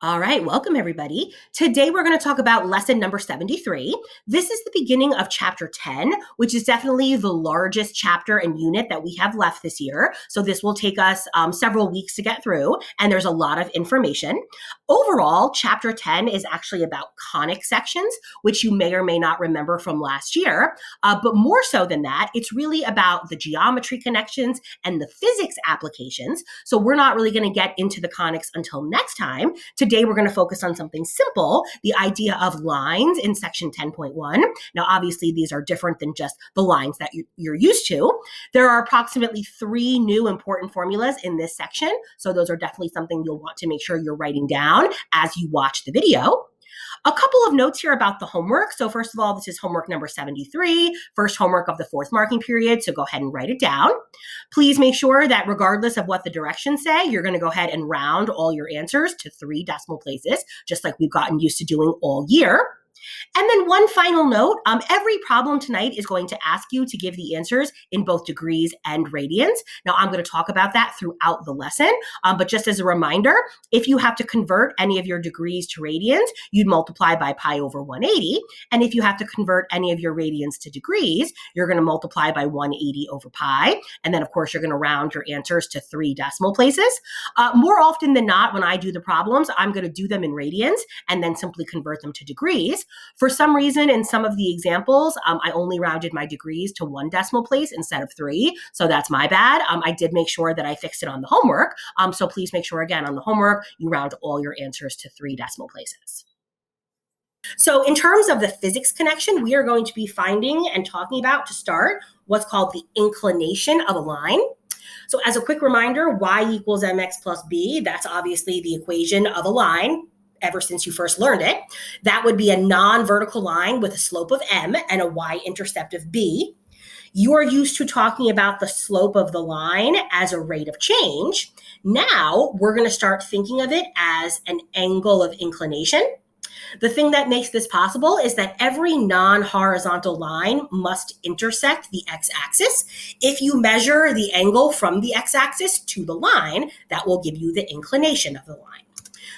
All right, welcome everybody. Today we're going to talk about lesson number 73. This is the beginning of chapter 10, which is definitely the largest chapter and unit that we have left this year. So this will take us several weeks to get through, and there's a lot of information. Overall, chapter 10 is actually about conic sections, which you may or may not remember from last year. But more so than that, it's really about the geometry connections and the physics applications. So we're not really going to get into the conics until next time. Today, we're going to focus on something simple, the idea of lines in section 10.1. Now, obviously, these are different than just the lines that you're used to. There are approximately 3 new important formulas in this section. So those are definitely something you'll want to make sure you're writing down as you watch the video. A couple of notes here about the homework. So first of all, this is homework number 73, first homework of the 4th marking period. So go ahead and write it down. Please make sure that regardless of what the directions say, you're going to go ahead and round all your answers to 3 decimal places, just like we've gotten used to doing all year. And then one final note, every problem tonight is going to ask you to give the answers in both degrees and radians. Now, I'm going to talk about that throughout the lesson, but just as a reminder, if you have to convert any of your degrees to radians, you'd multiply by pi over 180. And if you have to convert any of your radians to degrees, you're going to multiply by 180 over pi. And then, of course, you're going to round your answers to 3 decimal places. More often than not, when I do the problems, I'm going to do them in radians and then simply convert them to degrees. For some reason, in some of the examples, I only rounded my degrees to 1 decimal place instead of 3. So that's my bad. I did make sure that I fixed it on the homework. So please make sure, again, on the homework, you round all your answers to 3 decimal places. So in terms of the physics connection, we are going to be finding and talking about, to start, what's called the inclination of a line. So as a quick reminder, y equals mx plus b, that's obviously the equation of a line. Ever since you first learned it, that would be a non-vertical line with a slope of m and a y-intercept of b. You are used to talking about the slope of the line as a rate of change. Now we're going to start thinking of it as an angle of inclination. The thing that makes this possible is that every non-horizontal line must intersect the x-axis. If you measure the angle from the x-axis to the line, that will give you the inclination of the line.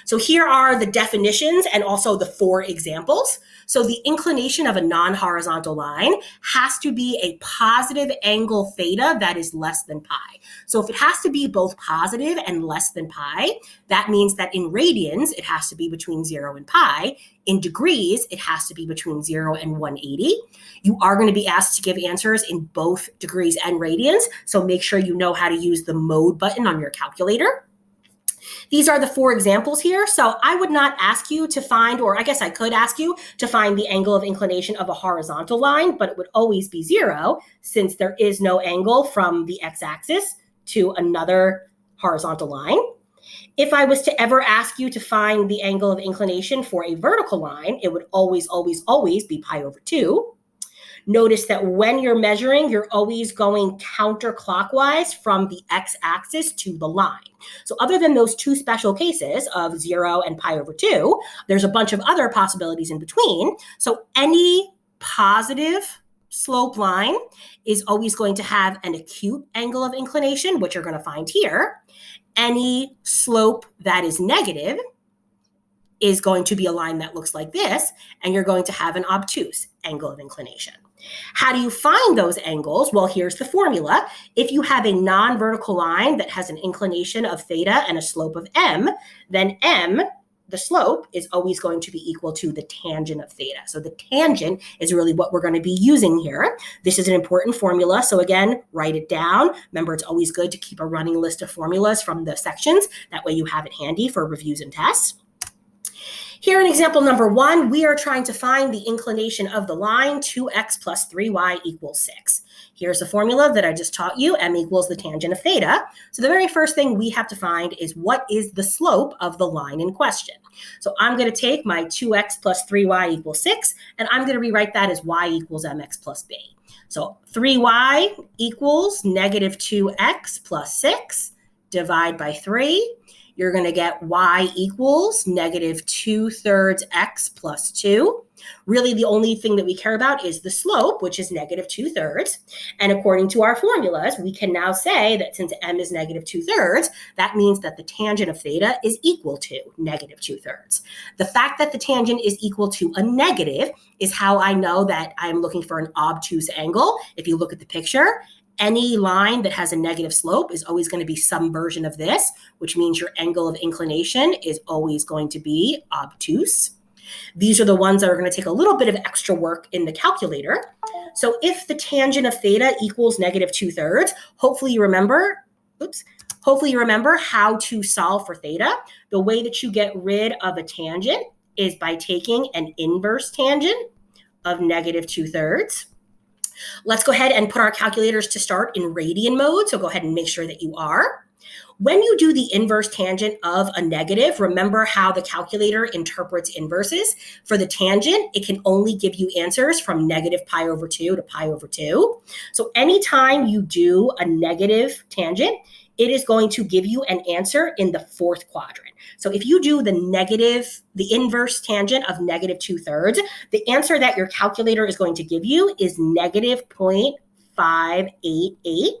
So here are the definitions and also the 4 examples. So the inclination of a non-horizontal line has to be a positive angle theta that is less than pi. So if it has to be both positive and less than pi, that means that in radians, it has to be between 0 and pi. In degrees, it has to be between 0 and 180. You are going to be asked to give answers in both degrees and radians. So make sure you know how to use the mode button on your calculator. These are the 4 examples here. So I would not ask you to find, or I guess I could ask you to find the angle of inclination of a horizontal line, but it would always be 0 since there is no angle from the x-axis to another horizontal line. If I was to ever ask you to find the angle of inclination for a vertical line, it would always, always, always be pi over 2. Notice that when you're measuring, you're always going counterclockwise from the x-axis to the line. So other than those 2 special cases of 0 and pi over 2, there's a bunch of other possibilities in between. So any positive slope line is always going to have an acute angle of inclination, which you're going to find here. Any slope that is negative is going to be a line that looks like this, and you're going to have an obtuse angle of inclination. How do you find those angles? Well, here's the formula. If you have a non-vertical line that has an inclination of theta and a slope of m, then m, the slope, is always going to be equal to the tangent of theta. So the tangent is really what we're going to be using here. This is an important formula. So again, write it down. Remember, it's always good to keep a running list of formulas from the sections. That way you have it handy for reviews and tests. Here in example number 1, we are trying to find the inclination of the line 2x plus 3y equals 6. Here's the formula that I just taught you, m equals the tangent of theta. So the very first thing we have to find is what is the slope of the line in question. So I'm going to take my 2x plus 3y equals 6, and I'm going to rewrite that as y equals mx plus b. So 3y equals negative 2x plus 6, divide by 3. You're going to get y equals negative 2/3 x plus 2. Really, the only thing that we care about is the slope, which is negative 2/3. And according to our formulas, we can now say that since m is negative 2/3, that means that the tangent of theta is equal to negative 2/3. The fact that the tangent is equal to a negative is how I know that I'm looking for an obtuse angle. If you look at the picture, any line that has a negative slope is always going to be some version of this, which means your angle of inclination is always going to be obtuse. These are the ones that are going to take a little bit of extra work in the calculator. So if the tangent of theta equals negative 2/3, hopefully you remember how to solve for theta. The way that you get rid of a tangent is by taking an inverse tangent of negative 2/3. Let's go ahead and put our calculators to start in radian mode. So go ahead and make sure that you are. When you do the inverse tangent of a negative, remember how the calculator interprets inverses. For the tangent, it can only give you answers from negative pi over 2 to pi over 2. So anytime you do a negative tangent, it is going to give you an answer in the fourth quadrant. So if you do the inverse tangent of negative 2/3, the answer that your calculator is going to give you is negative 0.588.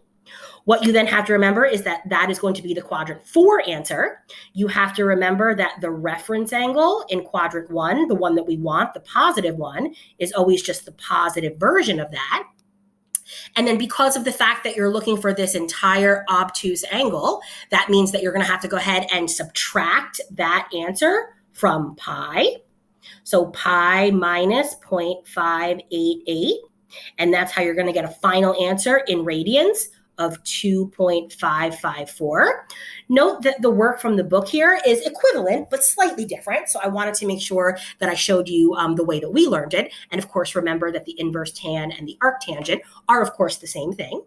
What you then have to remember is that that is going to be the quadrant 4 answer. You have to remember that the reference angle in quadrant 1, the one that we want, the positive one, is always just the positive version of that. And then because of the fact that you're looking for this entire obtuse angle, that means that you're going to have to go ahead and subtract that answer from pi. So pi minus 0.588. And that's how you're going to get a final answer in radians of 2.554. Note that the work from the book here is equivalent, but slightly different. So I wanted to make sure that I showed you the way that we learned it. And of course, remember that the inverse tan and the arctangent are, of course, the same thing.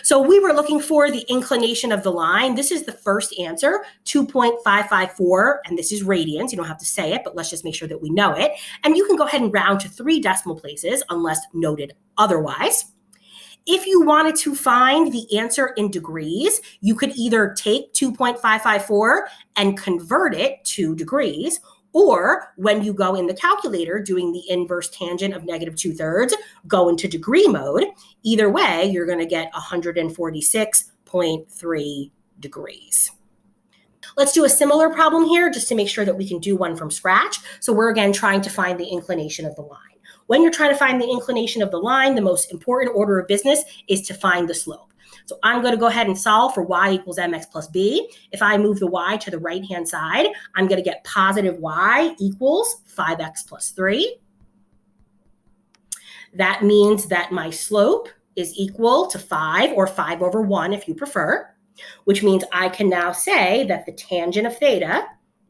So we were looking for the inclination of the line. This is the first answer, 2.554, and this is radians. You don't have to say it, but let's just make sure that we know it. And you can go ahead and round to 3 decimal places unless noted otherwise. If you wanted to find the answer in degrees, you could either take 2.554 and convert it to degrees, or when you go in the calculator doing the inverse tangent of negative 2/3, go into degree mode. Either way, you're going to get 146.3 degrees. Let's do a similar problem here just to make sure that we can do one from scratch. So we're again trying to find the inclination of the line. When you're trying to find the inclination of the line, the most important order of business is to find the slope. So I'm going to go ahead and solve for y equals mx plus b. If I move the y to the right-hand side, I'm going to get positive y equals 5x plus 3. That means that my slope is equal to 5, or 5 over 1 if you prefer, which means I can now say that the tangent of theta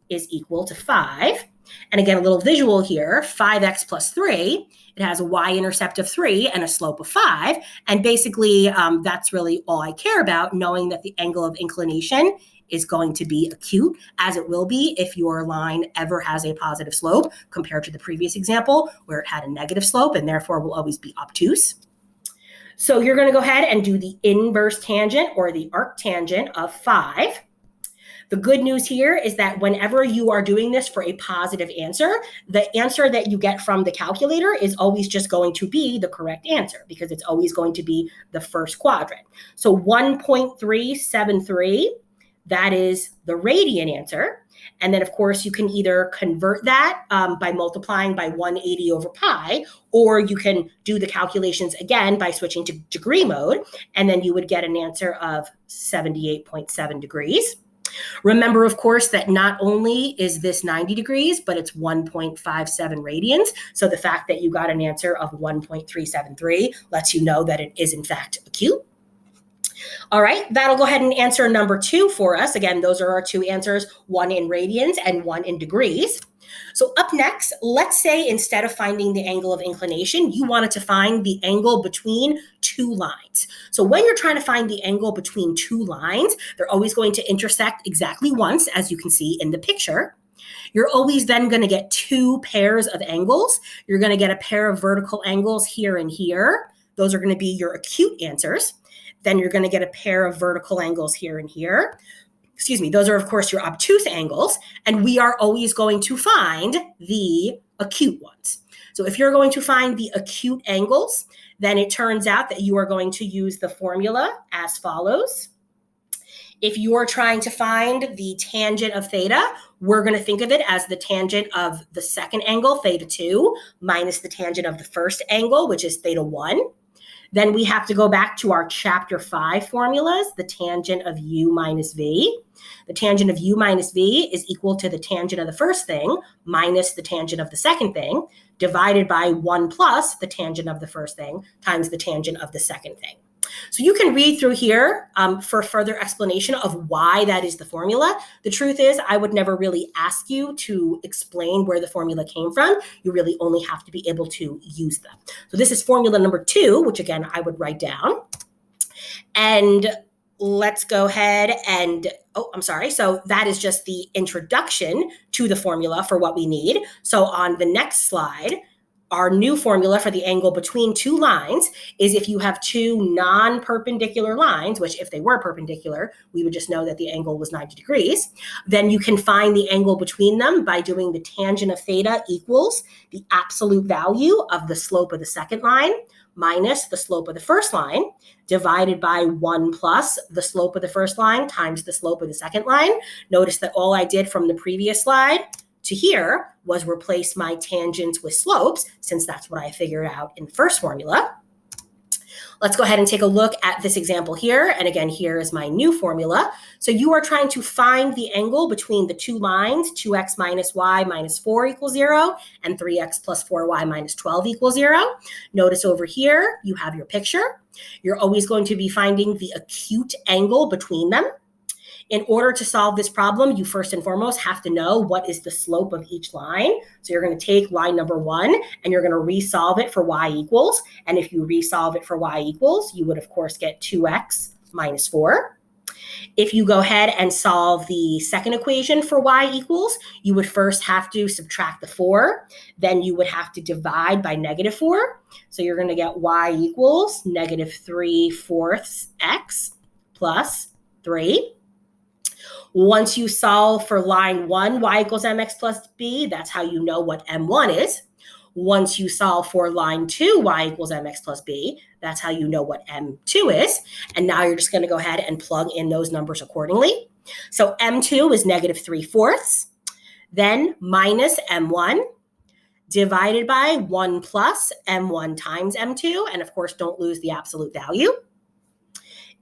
is equal to 5. And again, a little visual here, 5x plus 3, it has a y-intercept of 3 and a slope of 5. And basically, that's really all I care about, knowing that the angle of inclination is going to be acute, as it will be if your line ever has a positive slope, compared to the previous example where it had a negative slope and therefore will always be obtuse. So you're going to go ahead and do the inverse tangent or the arctangent of 5. The good news here is that whenever you are doing this for a positive answer, the answer that you get from the calculator is always just going to be the correct answer because it's always going to be the first quadrant. So 1.373, that is the radian answer. And then, of course, you can either convert that by multiplying by 180 over pi, or you can do the calculations again by switching to degree mode, and then you would get an answer of 78.7 degrees. Remember, of course, that not only is this 90 degrees, but it's 1.57 radians. So the fact that you got an answer of 1.373 lets you know that it is, in fact, acute. All right, that'll go ahead and answer number 2 for us. Again, those are our 2 answers, one in radians and one in degrees. So up next, let's say instead of finding the angle of inclination, you wanted to find the angle between 2 lines. So when you're trying to find the angle between 2 lines, they're always going to intersect exactly once, as you can see in the picture. You're always then going to get 2 pairs of angles. You're going to get a pair of vertical angles here and here. Those are going to be your acute answers. Then you're going to get a pair of vertical angles here and here. Those are, of course, your obtuse angles. And we are always going to find the acute ones. So if you're going to find the acute angles, then it turns out that you are going to use the formula as follows. If you're trying to find the tangent of theta, we're going to think of it as the tangent of the second angle, theta 2, minus the tangent of the first angle, which is theta 1. Then we have to go back to our chapter 5 formulas, the tangent of u minus v. The tangent of u minus v is equal to the tangent of the first thing minus the tangent of the second thing, divided by 1 plus the tangent of the first thing times the tangent of the second thing. So you can read through here for further explanation of why that is the formula. The truth is, I would never really ask you to explain where the formula came from. You really only have to be able to use them. So this is formula number 2, which again, I would write down. And let's go ahead and, So that is just the introduction to the formula for what we need. So on the next slide, our new formula for the angle between two lines is if you have two non-perpendicular lines, which if they were perpendicular, we would just know that the angle was 90 degrees, then you can find the angle between them by doing the tangent of theta equals the absolute value of the slope of the second line minus the slope of the first line divided by 1 plus the slope of the first line times the slope of the second line. Notice that all I did from the previous slide to here was replace my tangents with slopes, since that's what I figured out in the first formula. Let's go ahead and take a look at this example here. And again, here is my new formula. So you are trying to find the angle between the two lines, 2x minus y minus 4 equals 0, and 3x plus 4y minus 12 equals 0. Notice over here, you have your picture. You're always going to be finding the acute angle between them. In order to solve this problem, you first and foremost have to know what is the slope of each line. So you're going to take line number 1 and you're going to resolve it for y equals. And if you resolve it for y equals, you would of course get 2x minus 4. If you go ahead and solve the second equation for y equals, you would first have to subtract the 4. Then you would have to divide by negative 4. So you're going to get y equals negative 3/4 x plus 3. Once you solve for line 1, y equals mx plus b, that's how you know what m1 is. Once you solve for line 2, y equals mx plus b, that's how you know what m2 is. And now you're just going to go ahead and plug in those numbers accordingly. So m2 is negative 3/4, then minus m1, divided by 1 plus m1 times m2. And of course, don't lose the absolute value.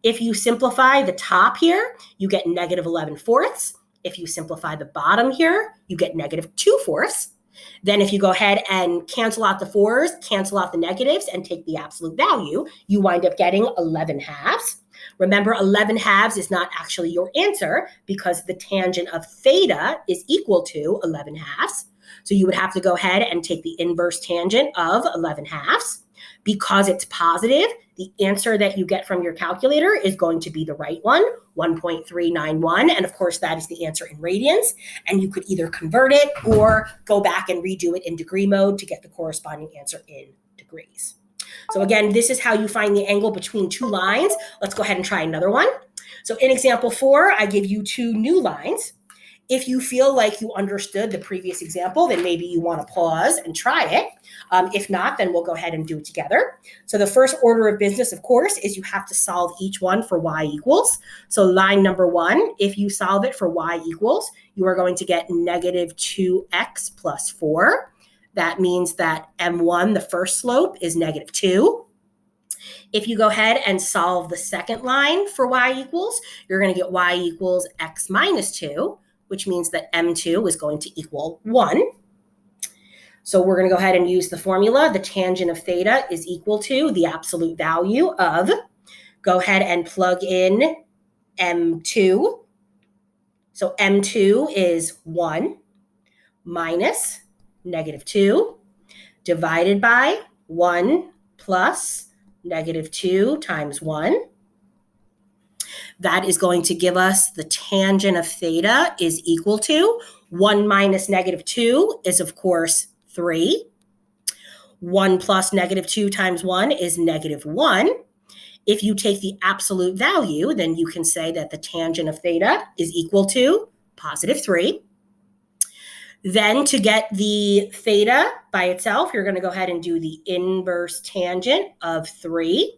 If you simplify the top here, you get negative 11/4. If you simplify the bottom here, you get negative 2/4. Then if you go ahead and cancel out the 4s, cancel out the negatives, and take the absolute value, you wind up getting 11/2. Remember, 11/2 is not actually your answer because the tangent of theta is equal to 11/2. So you would have to go ahead and take the inverse tangent of 11/2. Because it's positive, the answer that you get from your calculator is going to be the right one, 1.391. And of course, that is the answer in radians. And you could either convert it or go back and redo it in degree mode to get the corresponding answer in degrees. So again, this is how you find the angle between two lines. Let's go ahead and try another one. So in example 4, I give you two new lines. If you feel like you understood the previous example, then maybe you want to pause and try it. If not, then we'll go ahead and do it together. So the first order of business, of course, is you have to solve each one for y equals. So line number 1, if you solve it for y equals, you are going to get negative 2x plus 4. That means that m1, the first slope, is negative 2. If you go ahead and solve the second line for y equals, you're going to get y equals x minus 2. Which means that m2 is going to equal 1. So we're going to go ahead and use the formula. The tangent of theta is equal to the absolute value of, go ahead and plug in m2. So m2 is 1 minus negative 2 divided by 1 plus negative 2 times 1. That is going to give us the tangent of theta is equal to 1 minus negative 2 is, of course, 3. 1 plus negative 2 times 1 is negative 1. If you take the absolute value, then you can say that the tangent of theta is equal to positive 3. Then to get the theta by itself, you're going to go ahead and do the inverse tangent of 3.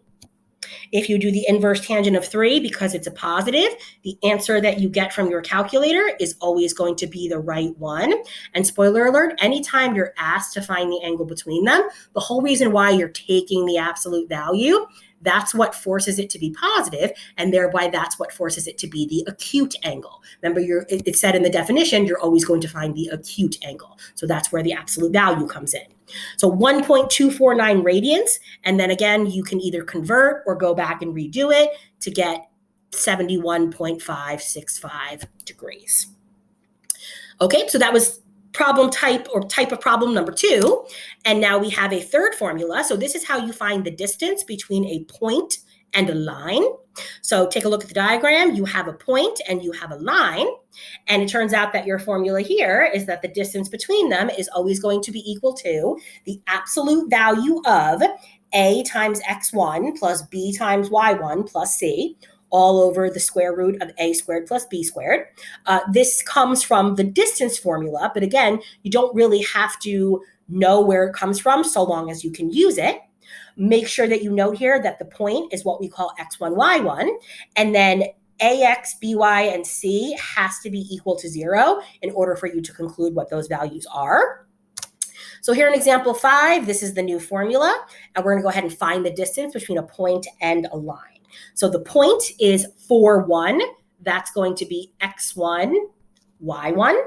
If you do the inverse tangent of 3, because it's a positive, the answer that you get from your calculator is always going to be the right one. And spoiler alert, anytime you're asked to find the angle between them, the whole reason why you're taking the absolute value, that's what forces it to be positive, and thereby that's what forces it to be the acute angle. Remember, it said in the definition, you're always going to find the acute angle. So that's where the absolute value comes in. So 1.249 radians, and then again, you can either convert or go back and redo it to get 71.565 degrees. Okay, so that was problem type of problem number 2. And now we have a third formula. So this is how you find the distance between a point and a line. So take a look at the diagram. You have a point and you have a line. And it turns out that your formula here is that the distance between them is always going to be equal to the absolute value of a times x1 plus b times y1 plus c, all over the square root of a squared plus b squared. This comes from the distance formula, but again, you don't really have to know where it comes from so long as you can use it. Make sure that you note here that the point is what we call x1, y1, and then ax, by, and c has to be equal to 0 in order for you to conclude what those values are. So here in example 5, this is the new formula, and we're going to go ahead and find the distance between a point and a line. So the point is 4, 1. That's going to be x1, y1.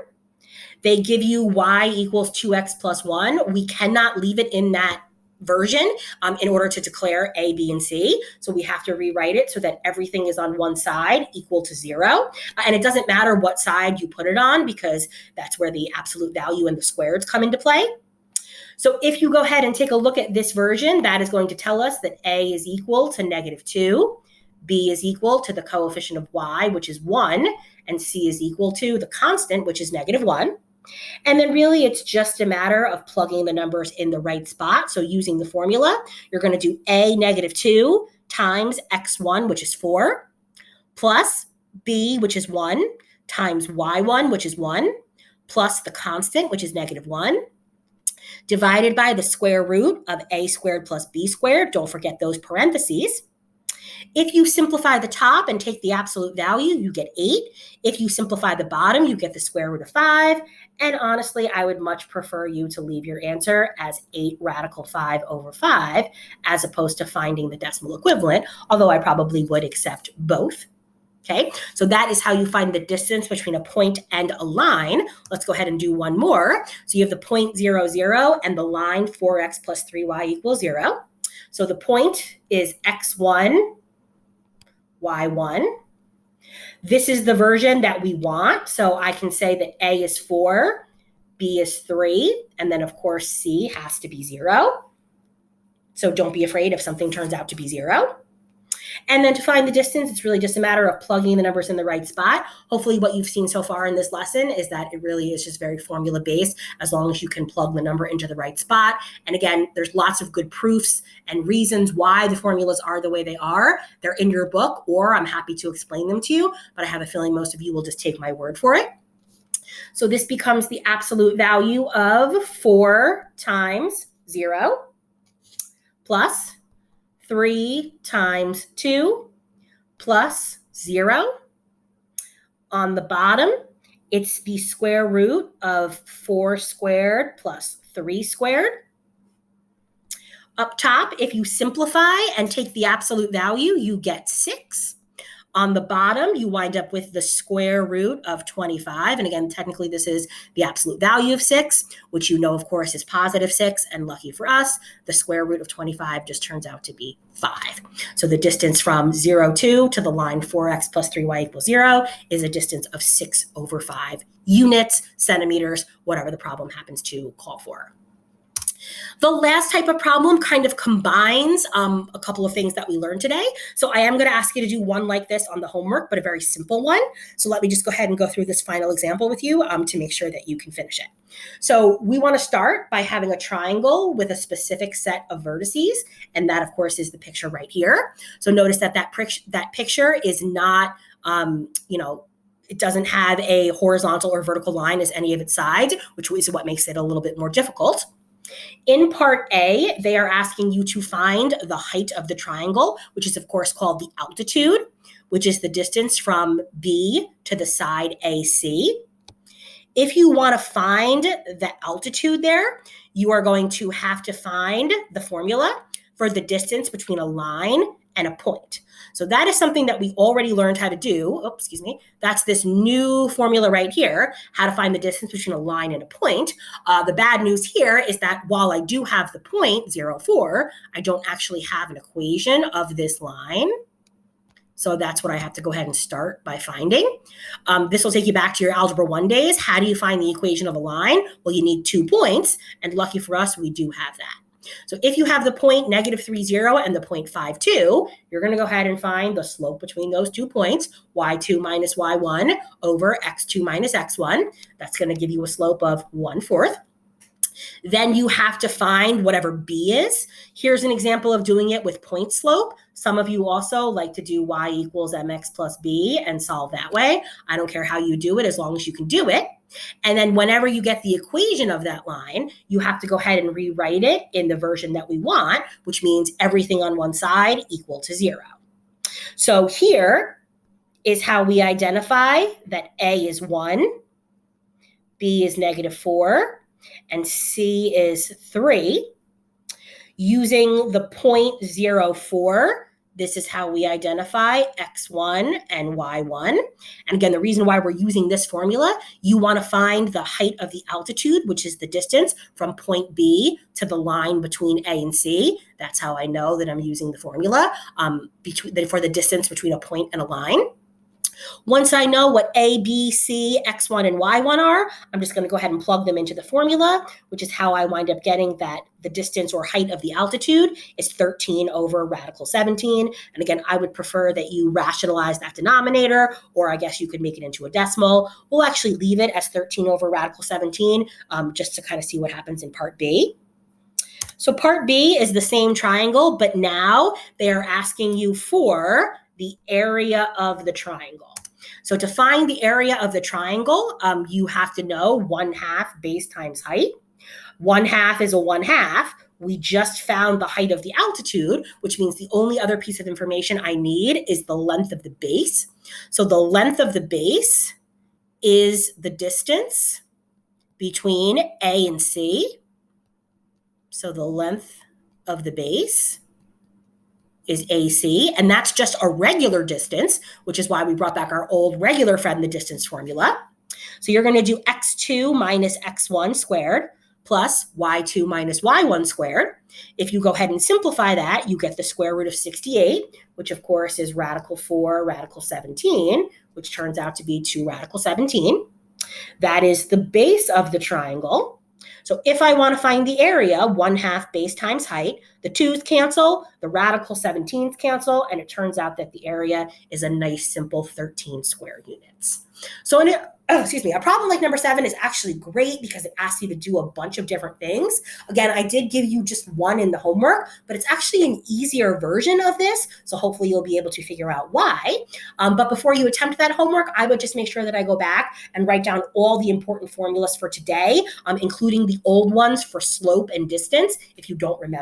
They give you y equals 2x plus 1. We cannot leave it in that version in order to declare a, b, and c. So we have to rewrite it so that everything is on one side equal to 0. And it doesn't matter what side you put it on because that's where the absolute value and the squareds come into play. So if you go ahead and take a look at this version, that is going to tell us that a is equal to -2, b is equal to the coefficient of y, which is 1, and c is equal to the constant, which is -1. And then really it's just a matter of plugging the numbers in the right spot. So using the formula, you're going to do a -2 times x1, which is 4, plus b, which is 1, times y1, which is 1, plus the constant, which is -1, divided by the square root of a squared plus b squared. Don't forget those parentheses. If you simplify the top and take the absolute value, you get 8. If you simplify the bottom, you get the square root of 5. And honestly, I would much prefer you to leave your answer as 8 radical 5 over 5, as opposed to finding the decimal equivalent, although I probably would accept both. Okay, so that is how you find the distance between a point and a line. Let's go ahead and do one more. So you have the point 0, 0, and the line 4x plus 3y equals 0. So the point is x1, y1. This is the version that we want. So I can say that a is 4, b is 3, and then of course c has to be 0. So don't be afraid if something turns out to be 0. And then to find the distance, it's really just a matter of plugging the numbers in the right spot. Hopefully what you've seen so far in this lesson is that it really is just very formula based as long as you can plug the number into the right spot. And again, there's lots of good proofs and reasons why the formulas are the way they are. They're in your book, or I'm happy to explain them to you, but I have a feeling most of you will just take my word for it. So this becomes the absolute value of 4 times 0 plus 3 times 2 plus 0. On the bottom, it's the square root of 4 squared plus 3 squared. Up top, if you simplify and take the absolute value, you get 6. On the bottom, you wind up with the square root of 25. And again, technically, this is the absolute value of 6, which you know, of course, is positive 6. And lucky for us, the square root of 25 just turns out to be 5. So the distance from 0, 2 to the line 4x plus 3y equals 0 is a distance of 6 over 5 units, centimeters, whatever the problem happens to call for. The last type of problem kind of combines a couple of things that we learned today. So I am going to ask you to do one like this on the homework, but a very simple one. So let me just go ahead and go through this final example with you to make sure that you can finish it. So we want to start by having a triangle with a specific set of vertices. And that, of course, is the picture right here. So notice that that picture is not, it doesn't have a horizontal or vertical line as any of its sides, which is what makes it a little bit more difficult. In part A, they are asking you to find the height of the triangle, which is of course called the altitude, which is the distance from B to the side AC. If you want to find the altitude there, you are going to have to find the formula for the distance between a line and a point. So that is something that we already learned how to do. Oh, excuse me. That's this new formula right here, how to find the distance between a line and a point. The bad news here is that while I do have the point, 0, 4, I don't actually have an equation of this line. So that's what I have to go ahead and start by finding. This will take you back to your Algebra 1 days. How do you find the equation of a line? Well, you need 2 points, and lucky for us, we do have that. So if you have the point -3, 0 and the point 5, 2, you're going to go ahead and find the slope between those 2 points, y2 minus y1 over x2 minus x1. That's going to give you a slope of 1/4. Then you have to find whatever b is. Here's an example of doing it with point slope. Some of you also like to do y equals mx plus b and solve that way. I don't care how you do it as long as you can do it. And then whenever you get the equation of that line, you have to go ahead and rewrite it in the version that we want, which means everything on one side equal to 0. So here is how we identify that A is 1, B is -4, and C is 3. Using the point 0, 4, this is how we identify x1 and y1. And again, the reason why we're using this formula, you want to find the height of the altitude, which is the distance from point B to the line between A and C. That's how I know that I'm using the formula for the distance between a point and a line. Once I know what A, B, C, X1, and Y1 are, I'm just going to go ahead and plug them into the formula, which is how I wind up getting that the distance or height of the altitude is 13 over radical 17. And again, I would prefer that you rationalize that denominator, or I guess you could make it into a decimal. We'll actually leave it as 13 over radical 17 just to kind of see what happens in part B. So part B is the same triangle, but now they are asking you for the area of the triangle. So to find the area of the triangle, you have to know 1/2 base times height. 1/2 is a 1/2. We just found the height of the altitude, which means the only other piece of information I need is the length of the base. So the length of the base is the distance between A and C. So the length of the base is AC, and that's just a regular distance, which is why we brought back our old regular friend, the distance formula. So you're going to do x2 minus x1 squared plus y2 minus y1 squared. If you go ahead and simplify that, you get the square root of 68, which of course is radical 4 radical 17, which turns out to be 2 radical 17. That is the base of the triangle. So if I want to find the area, 1/2 base times height, the 2's cancel, the radical 17's cancel, and it turns out that the area is a nice simple 13 square units. So a problem like number 7 is actually great because it asks you to do a bunch of different things. Again, I did give you just one in the homework, but it's actually an easier version of this. So hopefully you'll be able to figure out why. But before you attempt that homework, I would just make sure that I go back and write down all the important formulas for today, including the old ones for slope and distance, if you don't remember.